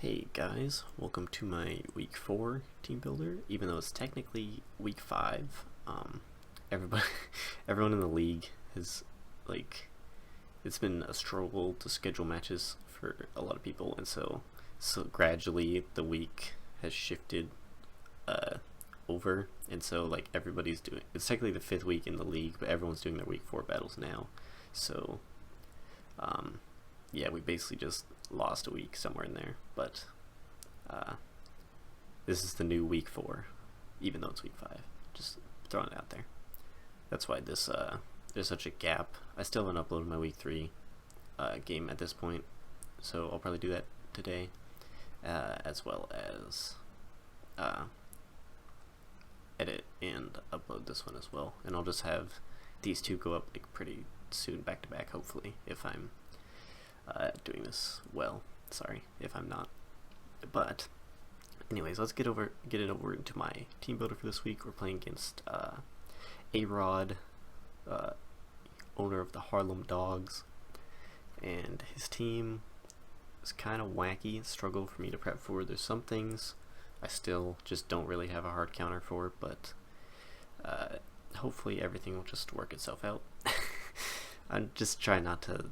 Hey guys, welcome to my week 4 team builder, even though it's technically week 5. Everybody, everyone in the league has, it's been a struggle to schedule matches for a lot of people, and so gradually the week has shifted over, and so everybody's doing, it's technically the 5th week in the league, but everyone's doing their week 4 battles now, so yeah, we basically just lost a week somewhere in there, but this is the new week 4, even though it's week 5. Just throwing it out there. That's why this there's such a gap. I still haven't uploaded my week 3 game at this point, so I'll probably do that today, as well as edit and upload this one as well. And I'll just have these two go up pretty soon, back to back. Hopefully, if I'm doing this well. Sorry if I'm not. But anyways, let's get it over into my team builder for this week. We're playing against Arod, owner of the Harlem Dogs, and his team is kind of wacky. Struggle for me to prep for. There's some things I still just don't really have a hard counter for, but hopefully everything will just work itself out. I'm just trying not to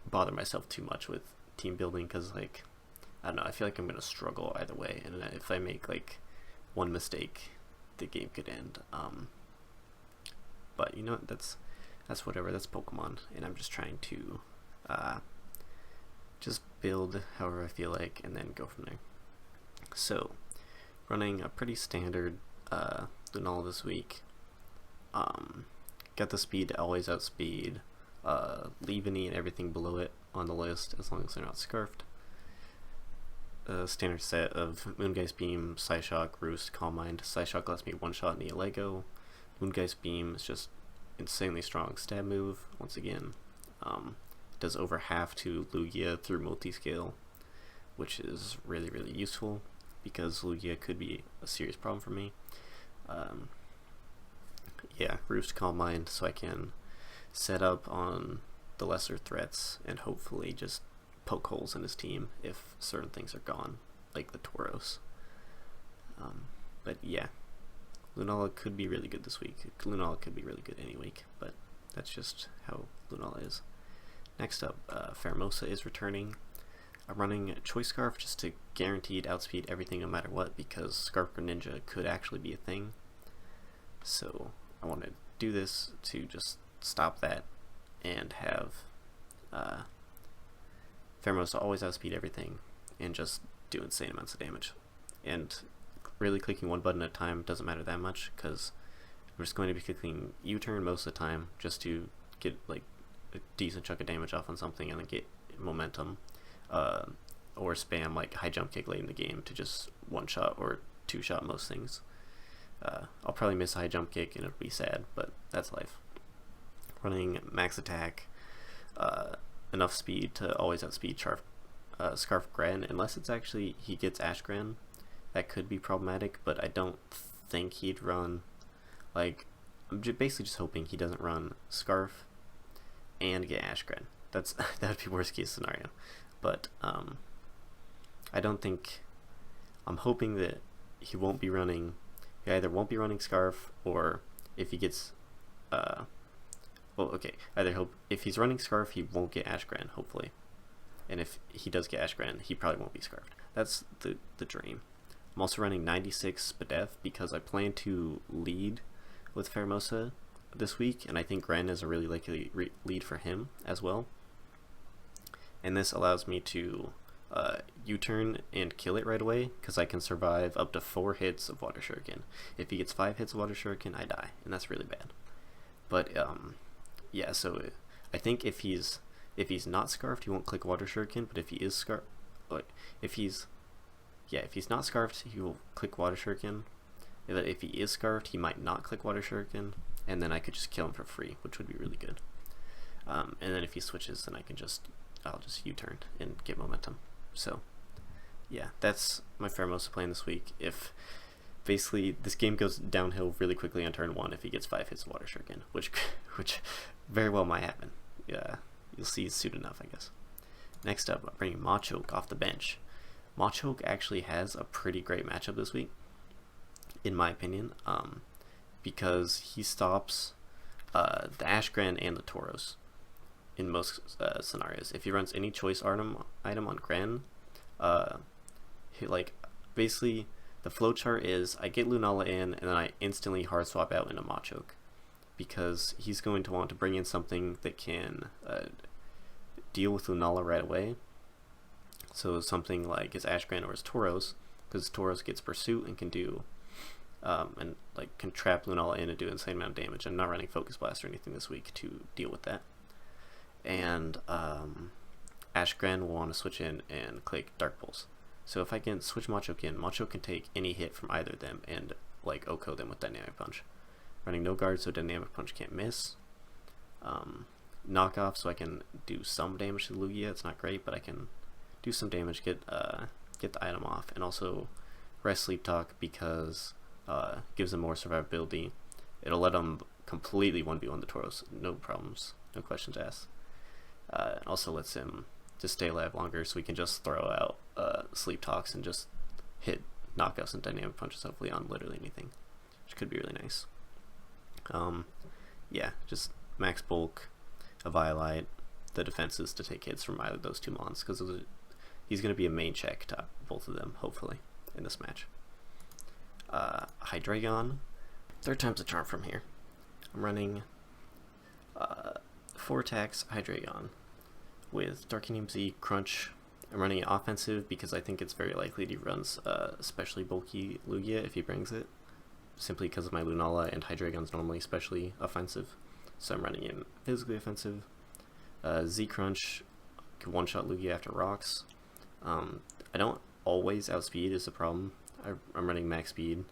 bother myself too much with team building, because I don't know, I feel like I'm gonna struggle either way, and if I make one mistake, the game could end. But you know what, that's whatever, that's Pokemon, and I'm just trying to just build however I feel like and then go from there. So running a pretty standard Lunala this week. Got the speed to always outspeed, leave any and everything below it on the list as long as they're not scarfed. A standard set of Moongeist Beam, Psyshock, Roost, Calm Mind. Psyshock lets me one shot Nia Lego. Moongeist Beam is just insanely strong stab move. Once again, does over half to Lugia through multi-scale, which is really useful because Lugia could be a serious problem for me. Yeah, Roost, Calm Mind, so I can set up on the lesser threats and hopefully just poke holes in his team if certain things are gone, like the Tauros. But yeah, Lunala could be really good this week. Lunala could be really good any week, but that's just how Lunala is. Next up, Pheromosa is returning. I'm running Choice Scarf just to guaranteed outspeed everything no matter what, because Scarf Greninja could actually be a thing. So I want to do this to just stop that and have Pheromosa always outspeed everything and just do insane amounts of damage. And really clicking one button at a time doesn't matter that much, because we're just going to be clicking U-turn most of the time just to get a decent chunk of damage off on something and then get momentum, or spam high jump kick late in the game to just one shot or two shot most things. I'll probably miss a high jump kick and it'll be sad, but that's life. Running max attack, enough speed to always outspeed Scarf Gren, unless it's actually he gets Ash Gren. That could be problematic, but I don't think he'd run, I'm basically just hoping he doesn't run Scarf and get Ash Gren. That would be worst case scenario, but I don't think, I'm hoping that he won't be running, he either won't be running Scarf, or if he gets either hope if he's running Scarf, he won't get Ash Gren, hopefully. And if he does get Ash Gren, he probably won't be Scarfed. That's the dream. I'm also running 96 Spadef because I plan to lead with Pheromosa this week, and I think Gren is a really likely lead for him as well. And this allows me to U-turn and kill it right away, because I can survive up to 4 hits of Water Shuriken. If he gets 5 hits of Water Shuriken, I die, and that's really bad. But yeah, so I think if he's not scarfed, he won't click Water Shuriken, but if he is scarfed, if he's not scarfed, he will click Water Shuriken. If he is scarfed, he might not click Water Shuriken, and then I could just kill him for free, which would be really good. And then if he switches, then I'll just U-turn and get momentum. So yeah, that's my Pheromosa plan this week. If basically this game goes downhill really quickly on turn 1 if he gets 5 hits of Water Shuriken, which very well might happen. Yeah, you'll see soon enough, I guess. Next up, I'm bringing Machoke off the bench. Machoke actually has a pretty great matchup this week, in my opinion, because he stops the Ashgran and the Tauros in most scenarios. If he runs any choice item on Gran, basically the flowchart is I get Lunala in and then I instantly hard swap out into Machoke, because he's going to want to bring in something that can deal with Lunala right away. So something like his Ashgran or his Tauros, because Tauros gets Pursuit and can do can trap Lunala in and do an insane amount of damage. I'm not running Focus Blast or anything this week to deal with that. And Ashgran will want to switch in and click Dark Pulse. So if I can switch Machoke in, Machoke can take any hit from either of them and OHKO them with Dynamic Punch. Running no guard, so Dynamic Punch can't miss. Knockoff, so I can do some damage to Lugia. It's not great, but I can do some damage, get the item off, and also Rest Sleep Talk, because gives them more survivability. It'll let them completely 1v1 the Tauros, no problems, no questions asked. Also lets him just stay alive longer, so we can just throw out Sleep Talks and just hit knockouts and Dynamic Punches, hopefully on literally anything, which could be really nice. Yeah, just max bulk, a Violite, the defenses to take hits from either of those two mons, because he's going to be a main check to both of them, hopefully, in this match. Hydreigon, 3rd time's a charm from here. I'm running 4 attacks Hydreigon with Darkinium Z, Crunch. I'm running it offensive because I think it's very likely he runs especially bulky Lugia if he brings it, simply because of my Lunala, and Hydreigon's normally especially offensive, so I'm running him physically offensive. Z Crunch can one-shot Lugia after rocks. I don't always outspeed is the problem. I'm running max speed,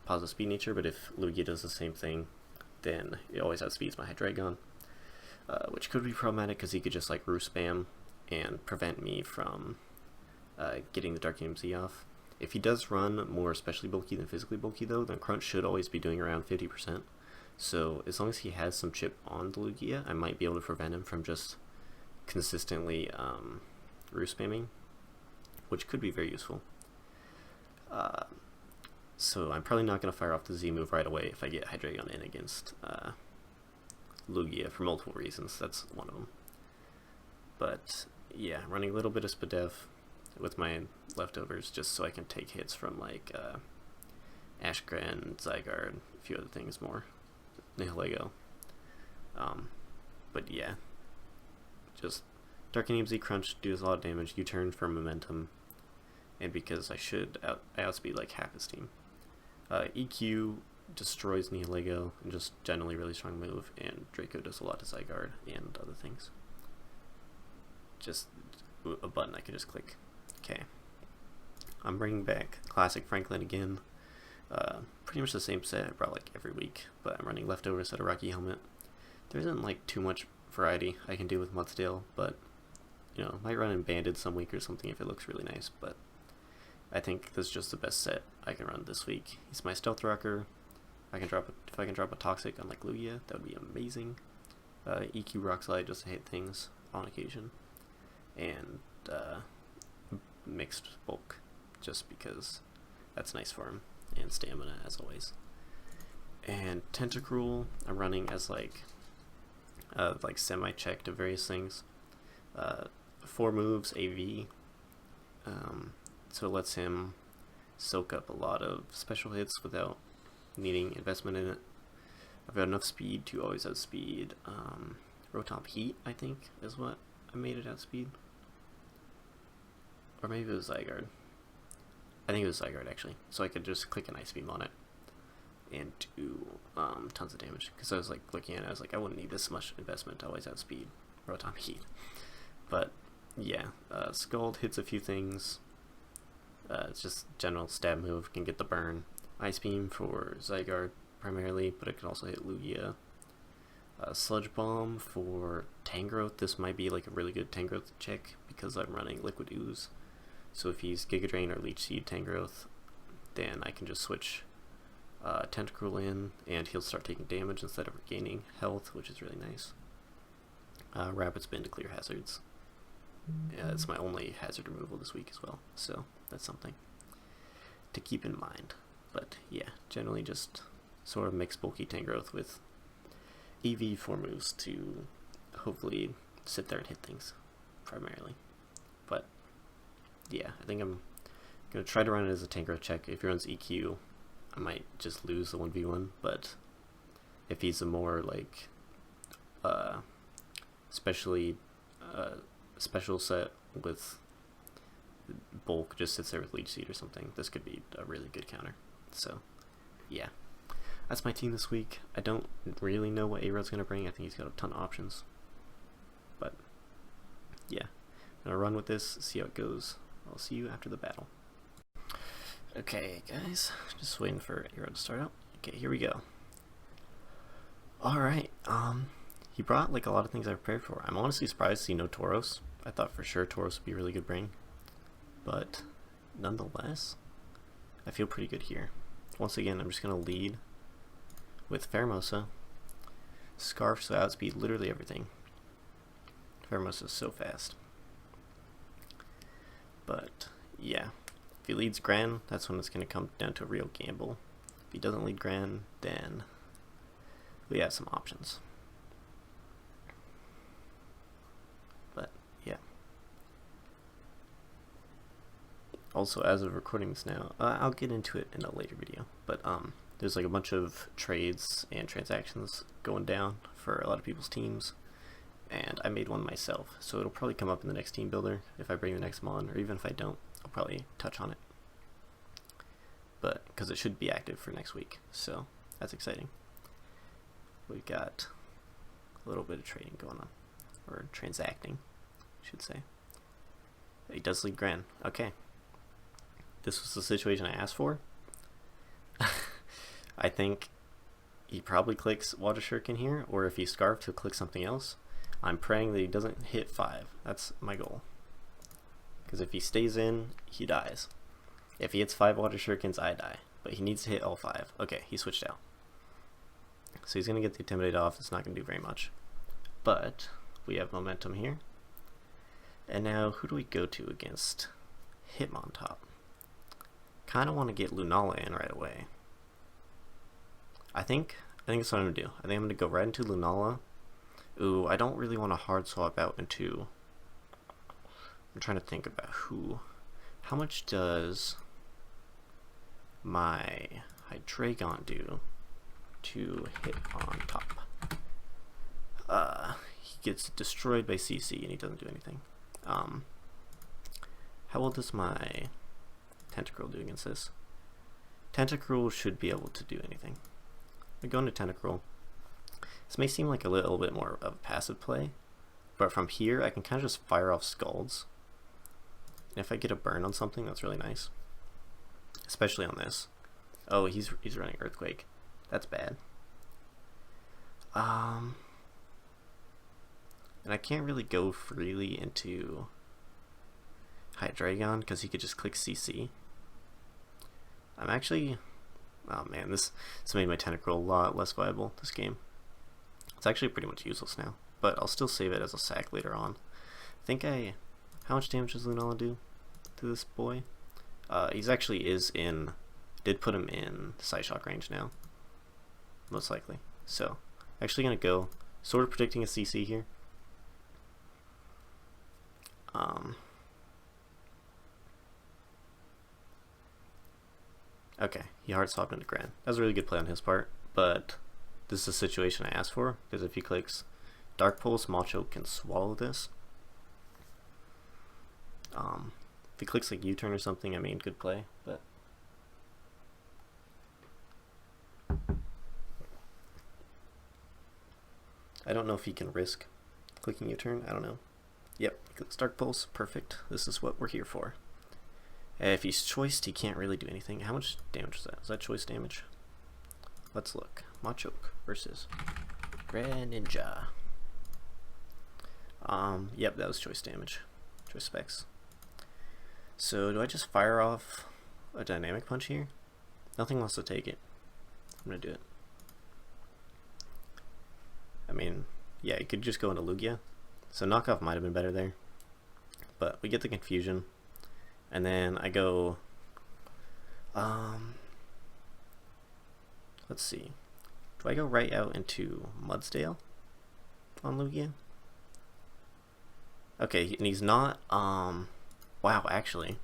positive speed nature, but if Lugia does the same thing, then it always outspeeds my Hydreigon, which could be problematic because he could just Roost Spam and prevent me from getting the Darkinium Z off. If he does run more especially bulky than physically bulky though, then Crunch should always be doing around 50%. So as long as he has some chip on the Lugia, I might be able to prevent him from just consistently Roost Spamming, which could be very useful. So I'm probably not going to fire off the Z move right away if I get Hydreigon in against Lugia for multiple reasons. That's one of them. But yeah, running a little bit of Spadev with my leftovers just so I can take hits from Ashgran, Zygarde, a few other things more. Nihilego. But yeah, just Darkinium Z Crunch deals a lot of damage, U-turn for momentum, and because I outspeed half his team. EQ destroys Nihilego, and just generally really strong move, and Draco does a lot to Zygarde and other things. Just a button I can just click. Okay. I'm bringing back Classic Franklin again. Pretty much the same set I brought every week, but I'm running leftovers at a Rocky Helmet. There isn't too much variety I can do with Mudsdale, but might run in Banded some week or something if it looks really nice, but I think this is just the best set I can run this week. He's my Stealth Rocker. If I can drop a Toxic on Lugia, that would be amazing. EQ Rock Slide just to hit things on occasion, and mixed bulk just because that's nice for him, and stamina as always. And Tentacruel I'm running as semi-check to various things. 4 moves AV, so it lets him soak up a lot of special hits without needing investment in it. I've got enough speed to always outspeed. Rotom Heat, I think, is what I made it outspeed. Or maybe it was Zygarde. I think it was Zygarde actually. So I could just click an Ice Beam on it and do tons of damage. Because I was looking at it, I was I wouldn't need this much investment to always outspeed Rotom Heat. But yeah, Scald hits a few things. It's just general stab move, can get the burn. Ice Beam for Zygarde primarily, but it can also hit Lugia. Sludge Bomb for Tangrowth. This might be a really good Tangrowth check because I'm running Liquid Ooze. So if he's Giga Drain or Leech Seed Tangrowth, then I can just switch Tentacruel in, and he'll start taking damage instead of regaining health, which is really nice. Rapid Spin to clear hazards. it's my only hazard removal this week as well, so that's something to keep in mind. But yeah, generally just sort of mix bulky Tangrowth with EV for moves to hopefully sit there and hit things primarily. But yeah, I think I'm gonna try to run it as a Tangrowth check. If he runs EQ, I might just lose the 1v1, but if he's a more like special set with bulk, just sits there with Leech Seed or something, this could be a really good counter. So yeah, that's my team this week. I don't really know what Arod's gonna bring. I think he's got a ton of options, but yeah, I'm gonna run with this, see how it goes. I'll see you after the battle. Okay guys, just waiting for Arod to start out. Okay, here we go. Alright, he brought like a lot of things I prepared for. I'm honestly surprised to see no Tauros. I thought for sure Tauros would be a really good bring, but nonetheless, I feel pretty good here. Once again, I'm just gonna lead with Pheromosa. Scarf, so outspeed literally everything. Pheromosa is so fast. But yeah, if he leads Gran, that's when it's going to come down to a real gamble. If he doesn't lead Gran, then we have some options. But yeah. Also, as of recording this now, I'll get into it in a later video. But there's like a bunch of trades and transactions going down for a lot of people's teams, and I made one myself, so it'll probably come up in the next team builder if I bring the next mon, or even if I don't, I'll probably touch on it. But because it should be active for next week, so that's exciting. We've got a little bit of trading going on, or transacting, I should say. He does lead Gran. Okay, this was the situation I asked for. I think he probably clicks Water Shuriken here, or if he's Scarfed, he'll click something else. I'm praying that he doesn't hit 5. That's my goal. Because if he stays in, he dies. If he hits 5 Water Shurikens, I die. But he needs to hit all 5. Okay, he switched out. So he's going to get the Intimidate off. It's not going to do very much. But we have momentum here. And now, who do we go to against Hitmontop? Kind of want to get Lunala in right away. I think that's what I'm going to do. I think I'm going to go right into Lunala. Ooh, I don't really want to hard swap out into... I'm trying to think about who. How much does my Hydreigon do to hit on top? He gets destroyed by CC and he doesn't do anything. How well does my Tentacruel do against this? Tentacruel should be able to do anything. We go into Tentacruel. This may seem like a little bit more of a passive play, but from here I can kind of just fire off Scalds. And if I get a burn on something, that's really nice. Especially on this. Oh, he's running Earthquake. That's bad. And I can't really go freely into Hydreigon because he could just click CC. I'm actually... Oh man, this made my Tentacruel a lot less viable this game. It's actually pretty much useless now, but I'll still save it as a sack later on. How much damage does Lunala do to this boy? He's actually did put him in Psyshock range now, most likely. So, actually gonna go, sort of predicting a CC here. Okay, he hard swapped into Gran. That was a really good play on his part, but this is a situation I asked for, because if he clicks Dark Pulse, Machoke can swallow this. If he clicks like U-turn or something, I mean, good play, but... I don't know if he can risk clicking U-turn, I don't know. Yep, he clicks Dark Pulse, perfect. This is what we're here for. If he's choiced, he can't really do anything. How much damage was that? Was that choice damage? Let's look. Machoke versus Greninja. Yep, that was choice damage. Choice specs. So, do I just fire off a dynamic punch here? Nothing wants to take it. I'm gonna do it. I mean, yeah, you could just go into Lugia. So knockoff might have been better there. but we get the confusion. And then I go, let's see. Do I go right out into Mudsdale on Lugia? Okay, and he's not, wow, actually.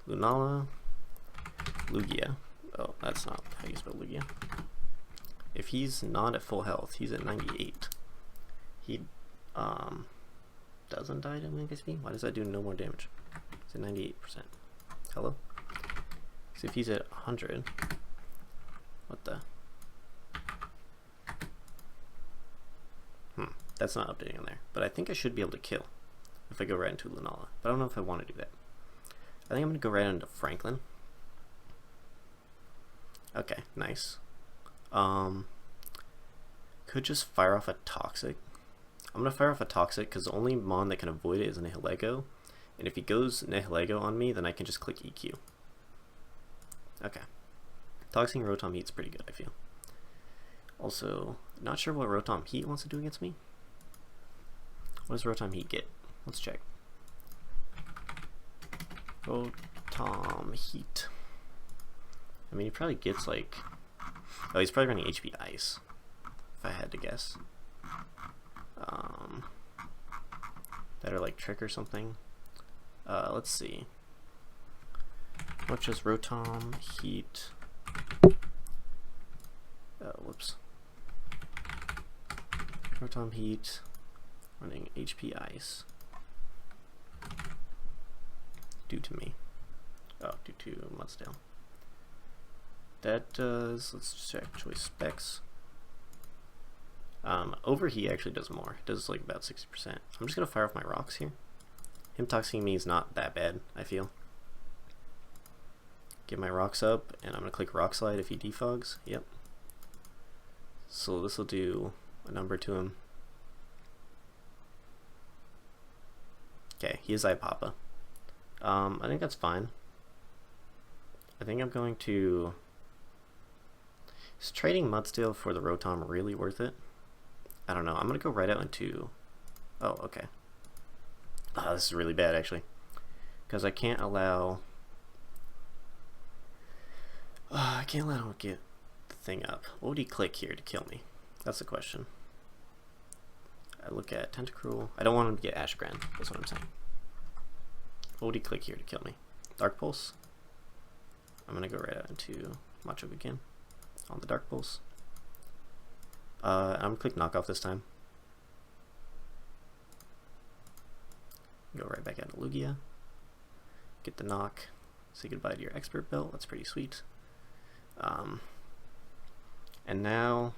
Lunala, Lugia. Oh, that's not how you spell Lugia. If he's not at full health, he's at 98. He, doesn't die to Mega XP? Why does that do no more damage? It's at 98%. Hello? So if he's at 100, what the? That's not updating on there. But I think I should be able to kill if I go right into Lunala. But I don't know if I want to do that. I think I'm going to go right into Franklin. Okay, nice. Could just fire off a Toxic. I'm going to fire off a Toxic because the only Mon that can avoid it is Nihilego. And if he goes Nihilego on me, then I can just click EQ. Okay. Toxic Rotom Heat's pretty good, I feel. Also, not sure what Rotom Heat wants to do against me. What does Rotom Heat get? Let's check. Rotom Heat. I mean, he probably gets like... Oh, he's probably running HP Ice, if I had to guess. That or like Trick or something. Let's see. What does Rotom Heat... whoops. Rotom Heat running HP Ice. Do to me. Oh, do to Mudsdale. That does, let's check choice specs. Overheat actually does more. It does like about 60%. I'm just gonna fire off my rocks here. Him toxing me is not that bad, I feel. Get my rocks up, and I'm gonna click Rock Slide if he defogs. Yep. So this will do a number to him. Okay, he has Ipapa. I think that's fine. I think I'm going to... Is trading Mudsdale for the Rotom really worth it? I don't know. I'm going to go right out into... Oh, okay. Oh, this is really bad, actually. Because I can't allow... I can't let him get the thing up. What would he click here to kill me? That's the question. I look at Tentacruel. I don't want him to get Ashgran. That's what I'm saying. What would he click here to kill me? Dark Pulse. I'm going to go right out into Macho again on the Dark Pulse. I'm going to click Knock Off this time. Go right back out to Lugia. Get the knock. Say goodbye to your Expert Belt. That's pretty sweet. And now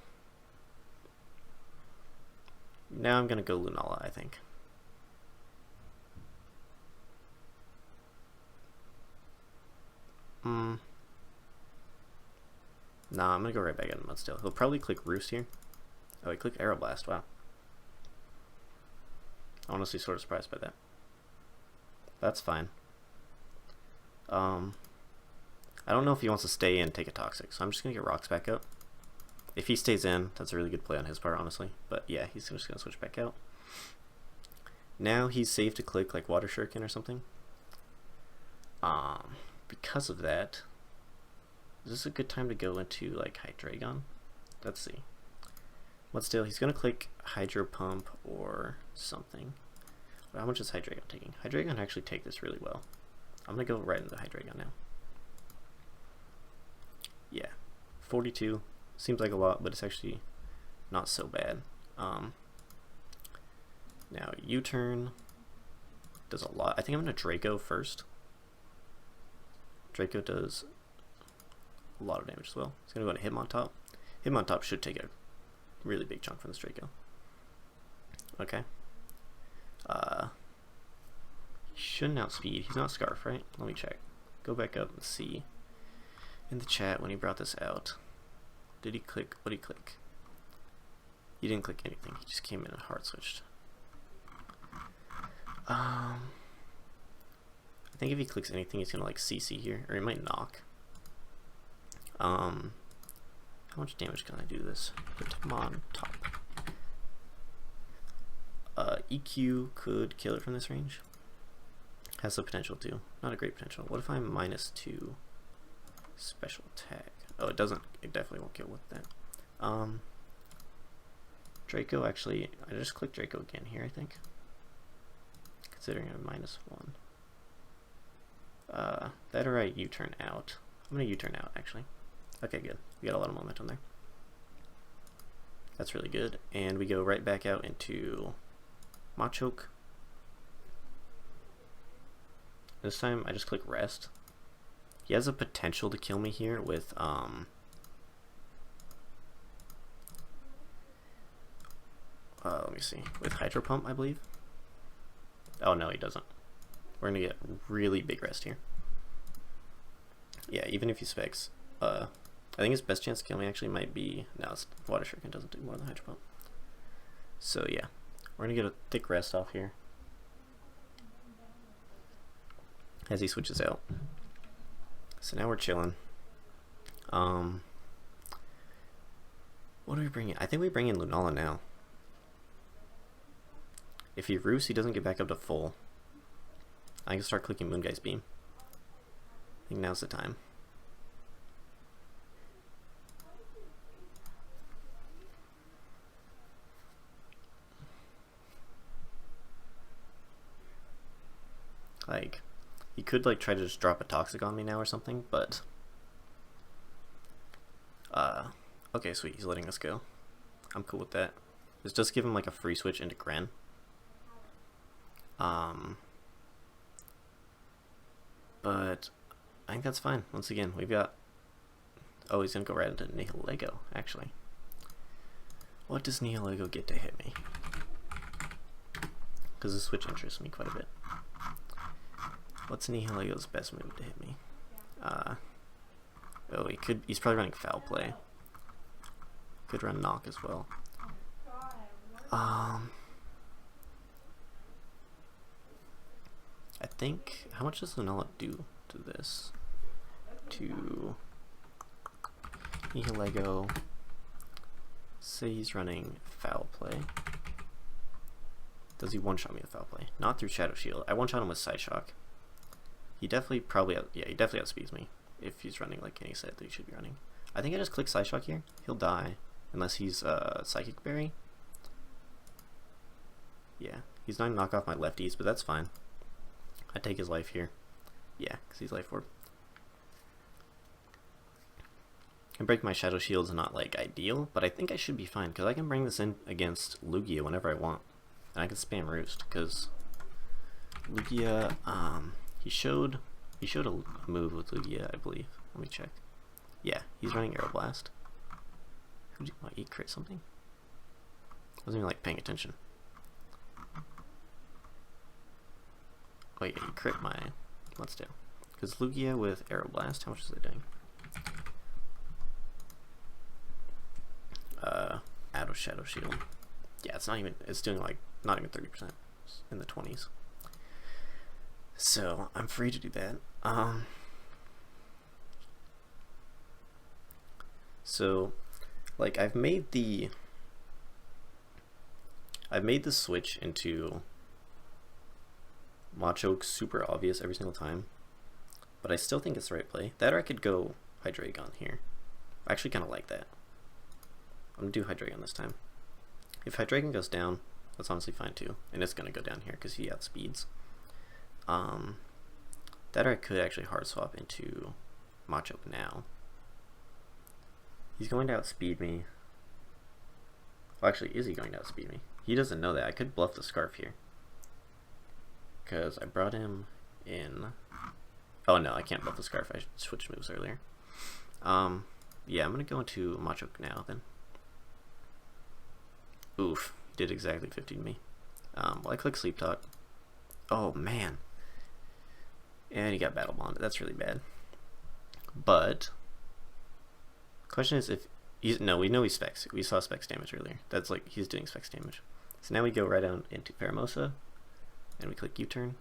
I'm going to go Lunala, I think. Nah, I'm going to go right back into Mudsdale. He'll probably click Roost here. Oh, he clicked Aeroblast. Wow. Honestly, sort of surprised by that. That's fine. I don't know if he wants to stay in and take a Toxic, so I'm just going to get Rocks back up. If he stays in, that's a really good play on his part, honestly. But yeah, he's just going to switch back out. Now he's safe to click like Water Shuriken or something. Because of that, is this a good time to go into like Hydreigon? Let's see. Mudsdale, he's going to click Hydro Pump or something. How much is Hydreigon taking? Hydreigon actually take this really well. I'm going to go right into Hydreigon now. Yeah, 42. Seems like a lot, but it's actually not so bad. Now U-turn does a lot. I think I'm going to Draco first. Draco does a lot of damage as well. It's going to go into Hitmontop. Hitmontop should take a really big chunk from this Draco. Okay. He shouldn't outspeed. He's not Scarf, right? Let me check. Go back up and see in the chat when he brought this out. Did he click? What did he click? He didn't click anything. He just came in and hard switched. I think if he clicks anything, he's gonna like CC here, or he might knock. How much damage can I do this? Hitmontop. EQ could kill it from this range. Has the potential to. Not a great potential. What if I'm -2 special attack? Oh, it doesn't. It definitely won't kill with that. Draco, actually, I just clicked Draco again here, I think. Considering I'm -1. That or I U-turn out. I'm gonna U-turn out, actually. Okay, good. We got a lot of momentum there. That's really good. And we go right back out into Machoke. This time I just click rest. He has a potential to kill me here with let me see, with Hydro Pump, I believe. Oh no, he doesn't. We're gonna get really big rest here. Yeah, even if he specs, I think his best chance to kill me actually might be, no, Water Shuriken doesn't do more than Hydro Pump. So yeah, we're gonna get a thick rest off here as he switches out. So now we're chilling. What do we bring in? I think we bring in Lunala now. If he roosts, he doesn't get back up to full. I can start clicking Moongeist Beam. I think now's the time. Like, he could like try to just drop a Toxic on me now or something, but okay, sweet, he's letting us go. I'm cool with that. Let's just give him like a free switch into Gren. But I think that's fine. Once again, we've got, oh, he's gonna go right into Nihilego, actually. What does Nihilego get to hit me? Because the switch interests me quite a bit. What's Nihilego's best move to hit me? Oh, he's probably running Foul Play. Could run Knock as well. I think, how much does Lunala do to this? To Nihilego, say he's running Foul Play. Does he one-shot me with Foul Play? Not through Shadow Shield. I one-shot him with Side Shock. He definitely he definitely outspeeds me if he's running like any set that he should be running. I think I just click Side Shock here. He'll die unless he's Psychic Berry. Yeah, he's not gonna knock off my lefties, but that's fine. I take his life here. Yeah, because he's Life Orb. And break my Shadow Shield is not like ideal, but I think I should be fine because I can bring this in against Lugia whenever I want, and I can spam Roost because Lugia. He showed a move with Lugia, I believe. Let me check. Yeah, he's running Aeroblast. What, he crit something? I wasn't even like paying attention. Oh yeah, he crit my Let's do. Because Lugia with Aeroblast, how much is it doing? Out of Shadow Shield. Yeah, it's not even, it's doing like, not even 30%. It's in the 20s. So, I'm free to do that. So, like, I've made the switch into Machoke super obvious every single time, but I still think it's the right play. That or I could go Hydreigon here. I actually kind of like that. I'm gonna do Hydreigon this time. If Hydreigon goes down, that's honestly fine too, and it's gonna go down here because he outspeeds. That or I could actually hard swap into Machoke now. He's going to outspeed me. Well, actually, is he going to outspeed me? He doesn't know that. I could bluff the Scarf here. Because I brought him in. Oh no, I can't bluff the Scarf. I switched moves earlier. Yeah, I'm going to go into Machoke now then. Oof, he did exactly 15 me. Well, I click Sleep Talk. Oh man. And he got Battle Bond. That's really bad. But question is if he's, no, we know he's Specs. We saw Specs damage earlier. That's like he's doing Specs damage. So now we go right down into Pheromosa and we click U-turn.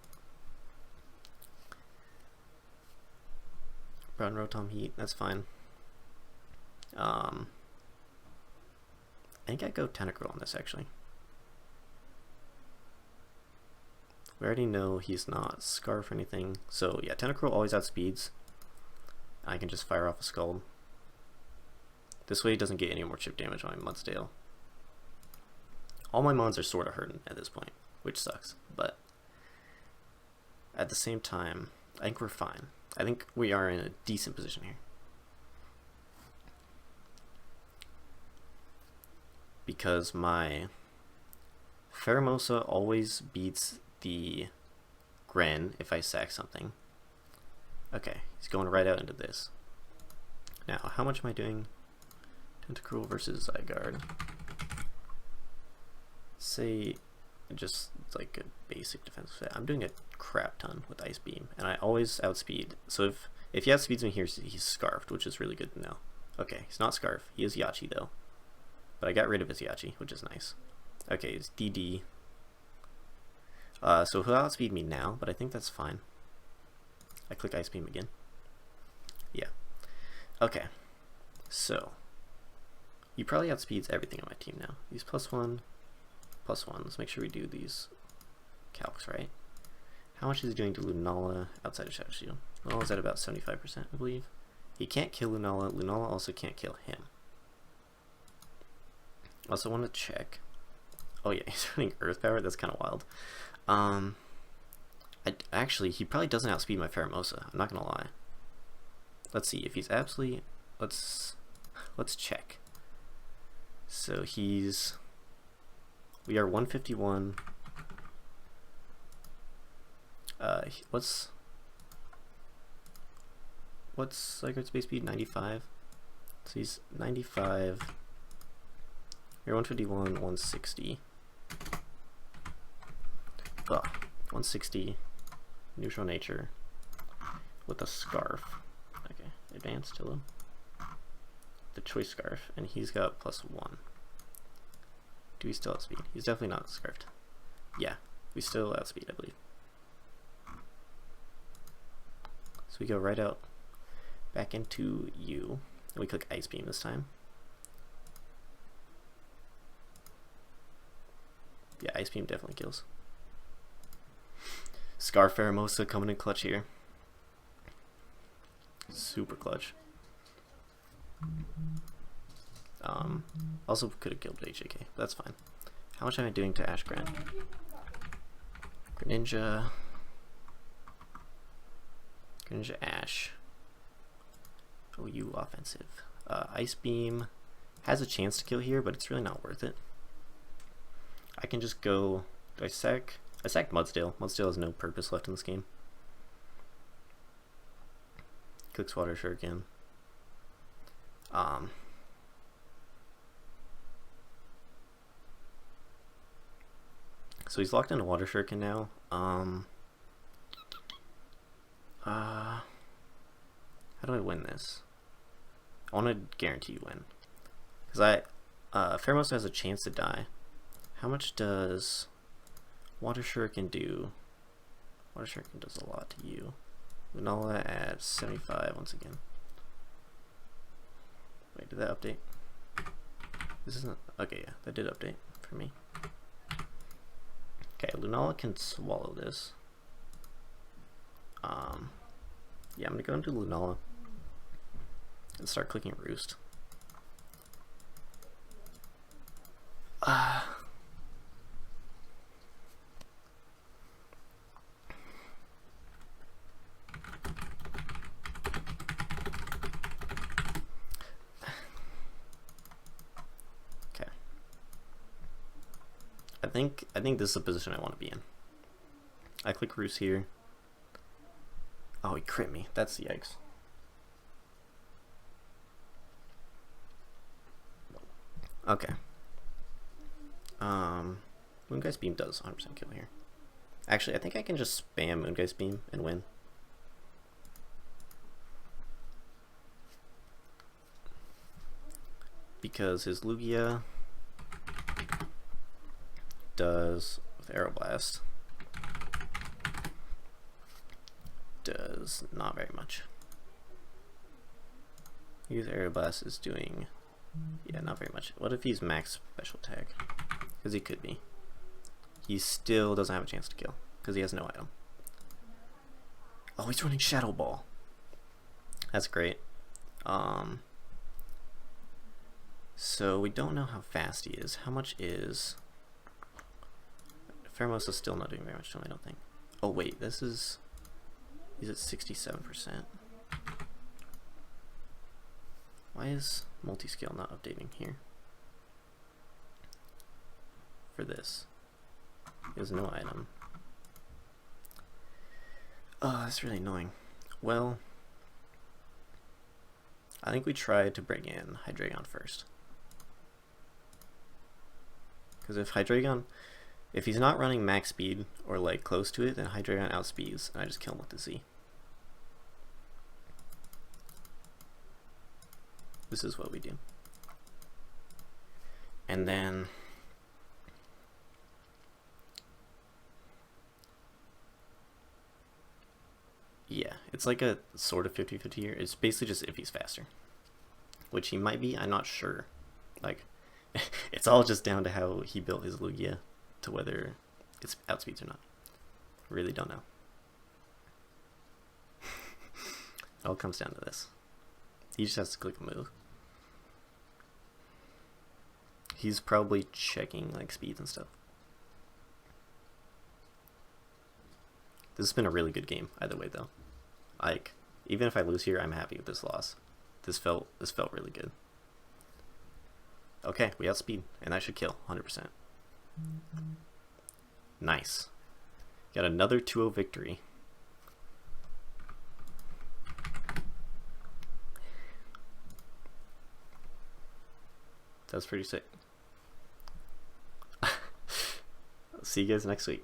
Brown Rotom Heat, that's fine. I think I go Tentacruel on this actually. We already know he's not Scarf or anything. So yeah, Tentacruel always outspeeds. I can just fire off a Scald. This way he doesn't get any more chip damage on my Mudsdale. All my mons are sort of hurting at this point, which sucks. But at the same time, I think we're fine. I think we are in a decent position here. Because my Pheromosa always beats the Gren if I sack something. Okay, he's going right out into this. Now, how much am I doing? Tentacruel versus Zygarde. Say, just like a basic defensive set. I'm doing a crap ton with Ice Beam, and I always outspeed. So if he outspeeds me here, he's Scarfed, which is really good to know. Okay, he's not Scarf. He is Yachi, though. But I got rid of his Yachi, which is nice. Okay, it's DD. So he'll outspeed me now, but I think that's fine. I click Ice Beam again. Yeah. Okay. So he probably outspeeds everything on my team now. He's +1, +1. Let's make sure we do these calcs right. How much is he doing to Lunala outside of Shadow Shield? Lunala's at about 75%, I believe. He can't kill Lunala. Lunala also can't kill him. Also want to check. Oh yeah, he's running Earth Power. That's kind of wild. Actually, he probably doesn't outspeed my Pheromosa. I'm not gonna lie. Let's see if he's absolutely. Let's check. So we are 151. What's Zygarde's base speed? 95. So he's 95. You're 151, 160. Ugh, 160. Neutral nature with a Scarf. Okay, advanced to him. The choice Scarf, and he's got +1. Do we still outspeed? He's definitely not Scarfed. Yeah, we still outspeed, I believe. So we go right out, back into you, and we click Ice Beam this time. Yeah, Ice Beam definitely kills. Scarf Pheromosa coming in clutch here. Super clutch. Also could have killed HJK, but that's fine. How much am I doing to Ash Grant? Greninja Ash. Oh, you offensive. Ice Beam has a chance to kill here, but it's really not worth it. I can just go. Do I sack? I sacked Mudsdale. Mudsdale has no purpose left in this game. Clicks Water Shuriken. So he's locked into Water Shuriken now. How do I win this? I want to guarantee win. Because Pheromosa has a chance to die. How much does Water Shuriken do? Water Shuriken does a lot to you. Lunala at 75 once again. Wait, did that update? This isn't. Okay, yeah, that did update for me. Okay, Lunala can swallow this. Yeah, I'm gonna go into Lunala and start clicking Roost. Okay. I think this is the position I want to be in. I click Roost here. Oh, he crit me. That's yikes. Okay. Moongeist Beam does 100% kill here. Actually, I think I can just spam Moongeist Beam and win. Because his Lugia does, with Aeroblast, does not very much. His Aeroblast is doing, yeah, not very much. What if he's max special tag? Because he could be. He still doesn't have a chance to kill. because he has no item. Oh, he's running Shadow Ball. That's great. So we don't know how fast he is. How much is... Pheromosa's still not doing very much to him, I don't think. Oh wait, this is... He's at 67%. Why is multi-scale not updating here? For this. There's no item. Oh, that's really annoying. Well, I think we try to bring in Hydreigon first. Because if he's not running max speed or like close to it, then Hydreigon outspeeds and I just kill him with the Z. This is what we do. And then yeah, it's like a sort of 50-50 here. It's basically just if he's faster, which he might be. I'm not sure. Like, it's all just down to how he built his Lugia, to whether it's outspeeds or not. Really don't know. It all comes down to this. He just has to click a move. He's probably checking like speeds and stuff. This has been a really good game either way though. Like, even if I lose here, I'm happy with this loss. This felt really good. Okay, we outspeed, and that should kill 100%. Nice. Got another 2-0 victory. That was pretty sick. See you guys next week.